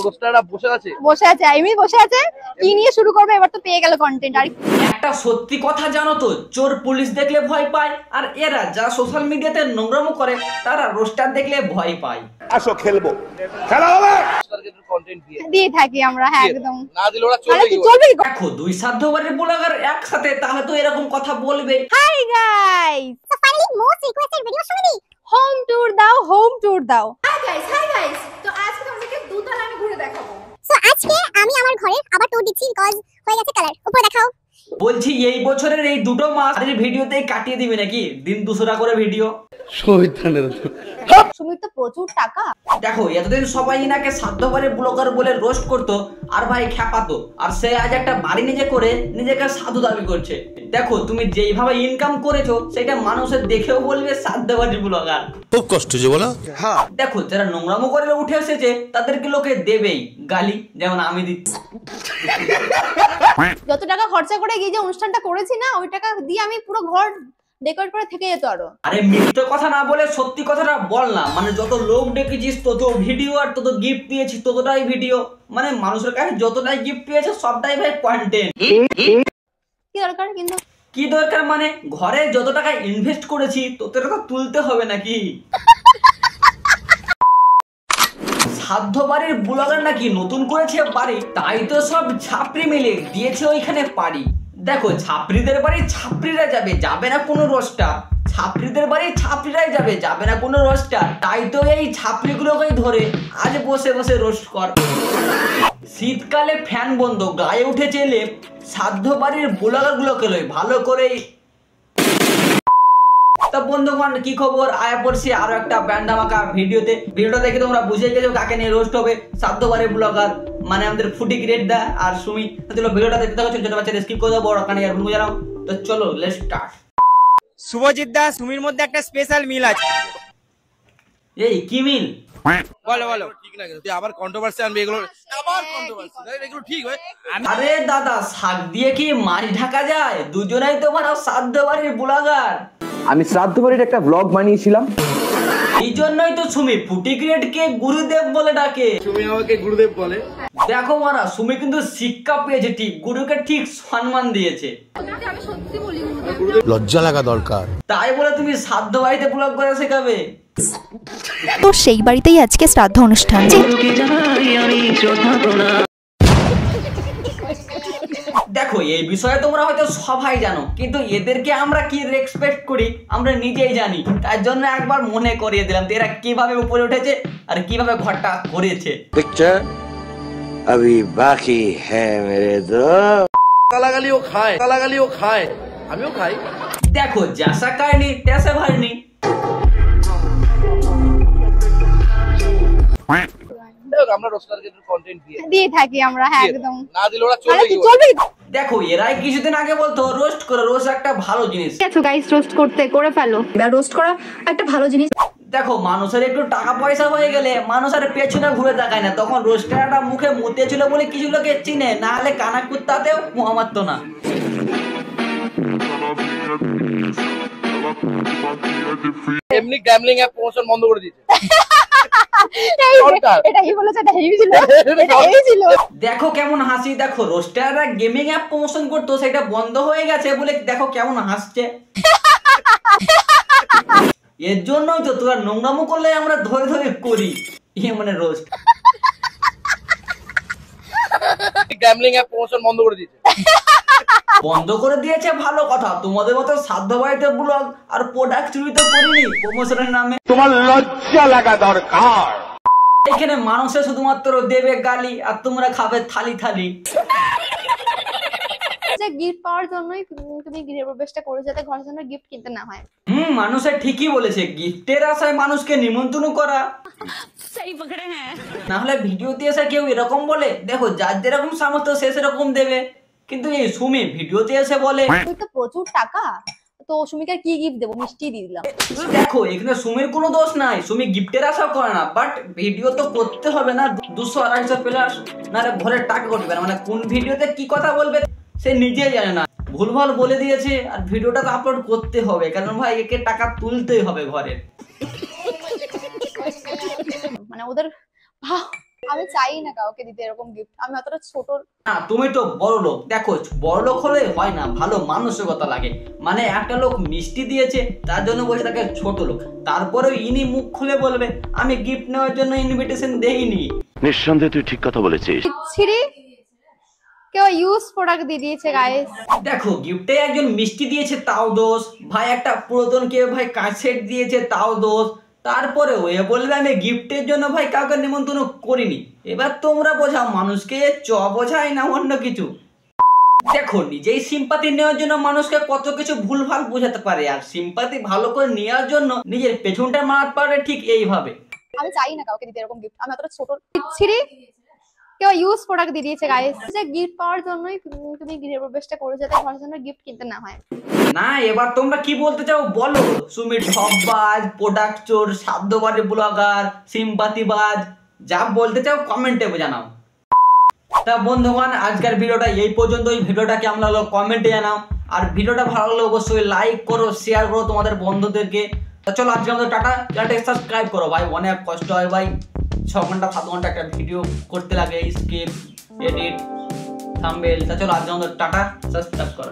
রোস্টাররা বসে আছে বসে আছে কি নিয়ে শুরু করবে এবার তো পেয়ে গেল কন্টেন্ট। আর একটা সত্যি কথা জানো তো, চোর পুলিশ দেখলে ভয় পায়, আর এরা যা সোশ্যাল মিডিয়াতে নোংরামো করে তারা রোস্টার দেখলে ভয় পায়। আসো খেলবো, খেলা হবে। কন্টেন্ট দিয়ে থাকি আমরা, হ্যাঁ একদম। না দিলে ওরা চলবে কি? দেখো দুই সাধ্যবাড়ির ব্লগার একসাথে, তাহলে তো এরকম কথা বলবে। Hi guys, so finally most requested video শুনে নি, হোম ট্যুর দাও। হাই গাইস তো আজকে তোমাদেরকে দুতলা আমি ঘুরে দেখাবো। সো আজকে আমি আমার ঘরের আবার ট্যুর দিচ্ছি বিকজ হয়ে গেছে কালার। উপরে দেখাও। বলছি এই বছরের এই দুটো মাস ভিডিওতেই কাটিয়ে দিবে নাকি দিন দুসরা করে ভিডিও? সুমিত তো প্রচুর টাকা। দেখো এতদিন সবাই ইনাকে সাধ্যবাড়ির ব্লগার বলে রোস্ট করতো আর ভাই খ্যাপাতো, আর সে আজ একটা বাড়ি নিজে করে নিজেকে সাধু দাবি করছে। দেখো তুমি যেইভাবে ইনকাম করেছো সেটা মানুষের দেখেও বলবে সাধ্যবাড়ির ব্লগার। খুব কষ্ট যে বলো। হ্যাঁ দেখো যারা নোংরামো করে উঠে এসেছে তাদেরকে লোকে দেবেই গালি, যেমন আমি দিচ্ছি। যত টাকা খরচা করে গিয়ে যে অনুষ্ঠানটা করেছি না, ওই টাকা দিয়ে আমি পুরো ঘর ডেকোরেট করে থেকে যেত আরো। আরে মিথ্যে কথা না বলে সত্যি কথাটা বল না, মানে যত লোক ডেকেছিস তত ভিডিও আর তত গিফট পেয়েছিস ততটাই ভিডিও, মানে মানুষের কাছে যতটাই গিফট পেয়েছে সবটাই ভাই কন্টেন্ট। কি দরকার কিন্তু? কি দরকার মানে ঘরে যত টাকা ইনভেস্ট করেছি ততটা তো তুলতে হবে নাকি? সাধ্যবাড়ির ব্লগার নাকি নতুন করেছে বাড়ি, তাই তো সব ছাপরি মিলে দিয়েছে ওইখানে পারি। দেখো ছাপরিদের বাড়ি ছাপরিরা যাবে, যাবে না কোনো রোস্টার। ছাপরিদের বাড়ি ছাপরিরাই যাবে, যাবে না কোনো রোস্টার। তাই তো এই ছাপরিগুলোকেই ধরে আজ বসে বসে রোস্ট কর। শীতকালে ফ্যান বন্ধ, গায়ে উঠেছে লেপ, সাধ্যবাড়ির ব্লগার গুলোকে লয় ভালো করে। তা বন্ধুগণ কি খবর, আয়া পড়ছি আরো একটা ব্যান্ডামাকা ভিডিওতে। ভিডিওটা দেখে তোমরা বুঝে গেছো কাকে নিয়ে রোস্ট হবে। সাধ্যবাড়ির ব্লগার মানে আমাদের ফুটি গ্রেড দা আর সুমি। চলো ভিডিওটা দেখতে থাকো, ছোট বাচ্চাদের স্কিপ করে দাও, বড় কানে আর ভুল জানাও। তো চলো লেটস স্টার্ট। শুভজিৎ দা সুমির মধ্যে একটা স্পেশাল মিল আছে। এই কি মিল? বলো ঠিক না, তুই আবার কন্ট্রোভার্সি আনবি, এগুলো আবার কন্ট্রোভার্সি, এগুলো ঠিক হয়? আরে দাদা শাক দিয়ে কি মাছ ঢাকা যায়? দুজনেই তো মানে সাধ্যবাড়ির ব্লগার। আমি শ্রাদ্ধবাড়ির একটা ব্লগ বানিয়েছিলাম, এই জন্যই তো সুমি ফুটি গ্রেডকে গুরুদেব বলে ডাকে। তুমি আমাকে গুরুদেব বলে? দেখো মারা সুমি কিন্তু শিক্ষা পেয়েছে, ঠিক গুরুকে ঠিক সম্মান দিয়েছে। আমি সত্যি বলি লজ্জা লাগা দরকার। তাই বলে তুমি সাধ্য বাড়িতে ব্লগ করে শেখাবে? তো সেই বাড়িতেই আজকে শ্রাদ্ধ অনুষ্ঠান। দেখো এই বিষয়ে তোমরা হয়তো সবাই জানো, কিন্তু এদেরকে আমরা কি রেসপেক্ট করি আমরা নিজেই জানি। তার জন্য একবার মনে করিয়ে দিলাম এরা কিভাবে উপরে উঠেছে আর কিভাবে ঘরটা করেছে। পিকচার अभी बाकी है मेरे दोस्त। গালাগালিও খায়, আমিও খাই। দেখো জैसा কাহিনী তैसा ভারনি। আমরা রোস্টারকে কন্টেন্ট দিয়ে থাকি আমরা, হ্যাঁ একদম। না দিলে ওরা চলবে কি? দেখো এরাই কিছুদিন আগে বলতো রোস্ট করো, রোস্ট একটা ভালো জিনিস। আছো গাইস, রোস্ট করে ফেলো। এবার রোস্ট করা একটা ভালো জিনিস। দেখো মানুষের একটু টাকা পয়সা হয়ে গেলে মানুষ আর পেছনে ঘুরে তাকায় না। তখন রোস্টারটা মুখে মুতে ছিল বলে কিছু লোকে চিনে, না হলে কানা কুত্তাতেও মারতো না। এমনি গ্যামলিং অ্যাপ প্রমোশন বন্ধ করে দিয়েছে। দেখো কেমন হাসি, দেখো রোস্টাররা গেমিং অ্যাপ প্রমোশন করতো সেটা বন্ধ হয়ে গেছে বলে দেখো কেমন হাসছে। এর জন্যই তো তোরা নোংরামো করলে আমরা ধরে ধরে করি, মানে রোস্ট। গ্যামলিং অ্যাপ প্রমোশন বন্ধ করে দিয়েছে। বন্ধ করে দিয়েছে ভালো কথা, তোমাদের মতো সাধ্য বাড়িতে ব্লগ আর প্রোডাক্ট চুরি তো করিনি প্রমোশনের নামে। তোমার লজ্জা লাগা দরকার। এখানে মানুষে শুধুমাত্র দেবে গালি আর তোমরা খাবে থালি থালি। গিফট পাওয়ার জন্যই তুমি গৃহপ্রবেশটা করে, যাতে ঘরের জন্য গিফট কিনতে না হয়। মানুষে ঠিকই বলেছে, গিফটের আশায় মানুষকে নিমন্ত্রণ করা। না হলে ভিডিওতে এসে কেউ এরকম বলে, দেখো যার যেরকম সামর্থ্য সে সেরকম দেবে। কিন্তু এই সুমি ভিডিওতে এসে বলে তুই তো প্রচুর টাকা, তো সুমিকে কি গিফট দেবো? মিষ্টি দিয়ে দিলাম। দেখো এখানে সুমির কোনো দোষ নাই, সুমি গিফটের আশা করে না, বাট ভিডিও তো করতে হবে না 200-250 প্লাস, নাহলে ঘরের টাকা করবে না। মানে কোন ভিডিওতে কি কথা বলবে সে নিজেই জানে না, ভুলভাল বলে দিয়েছে। আর ভিডিওটা তো আপলোড করতে হবে, কারণ ভাই একে টাকা তুলতেই হবে ঘরের। মানে ওদের আমি চাই না কাউকে দিতে এরকম গিফট, আমি অতটা ছোট না। তুমি তো বড় লোক, দেখো বড় লোক হলে হয় না, ভালো মানসিকতা লাগে। মানে একটা লোক মিষ্টি দিয়েছে তার জন্য বলছে তাকে ছোট লোক, তারপরেও ইনি মুখ খুলে বলবে আমি গিফট নেওয়ার জন্য ইনভিটেশন দেইনি। নিঃসন্দেহে তুই ঠিক কথা বলেছিস। ছিড়ি কেউ ইউজ প্রোডাক্ট দিয়ে দিয়েছে গাইস। দেখো গিফটে একজন মিষ্টি দিয়েছে তাও দোষ, ভাই একটা পুরাতন কেউ ভাই কাছেট দিয়েছে তাও দোষ, তারপরেও এ বলবে আমি গিফটের জন্য ভাই কাউকে নিমন্ত্রণ করিনি। এবার তোমরা বোঝাও মানুষকে বোঝায় না অন্য কিছু। দেখো নিজেই সিম্পাতি নেওয়ার জন্য মানুষকে কত কিছু ভুলভাল বোঝাতে পারে, আর সিম্পাতি ভালো করে নেওয়ার জন্য নিজের পেছনটা মারাতে পারে ঠিক এইভাবে। আমি চাই না কাউকে দিতে এরকম গিফট, আমি অতটা ছোট। ছিড়ি কেউ ইউজ প্রোডাক্ট দিয়ে দিয়েছে গাইস। যে গিফট পাওয়ার জন্যই তুমি গৃহ প্রবেশটা করে যাতে ঘরের জন্য গিফট কিনতে না হয়। না এবার তোমরা কি বলতে চাও বলো। সুমি ঠকবাজ, প্রোডাক্ট চোর, সাধ্যবাদী ব্লগার, সিম্পাতিবাজ, যা বলতে চাও কমেন্টে জানাও। তা বন্ধুগণ আজকের ভিডিওটা এই পর্যন্তই। ভিডিওটা কেমন লাগলো কমেন্টে জানাও, আর ভিডিওটা ভালো লাগলে অবশ্যই লাইক করো, শেয়ার করো তোমাদের বন্ধুদেরকে। তা চলো আজকে আমাদের টাটা, চ্যানেলটা সাবস্ক্রাইব করো ভাই, অনেক কষ্ট হয় ভাই, 6 ঘন্টা 7 ঘন্টা একটা ভিডিও করতে লাগে, স্ক্রিপ্ট, এডিট, থাম্বনেল। তা চলো আজকে আমাদের টাটা, সাবস্ক্রাইব করো।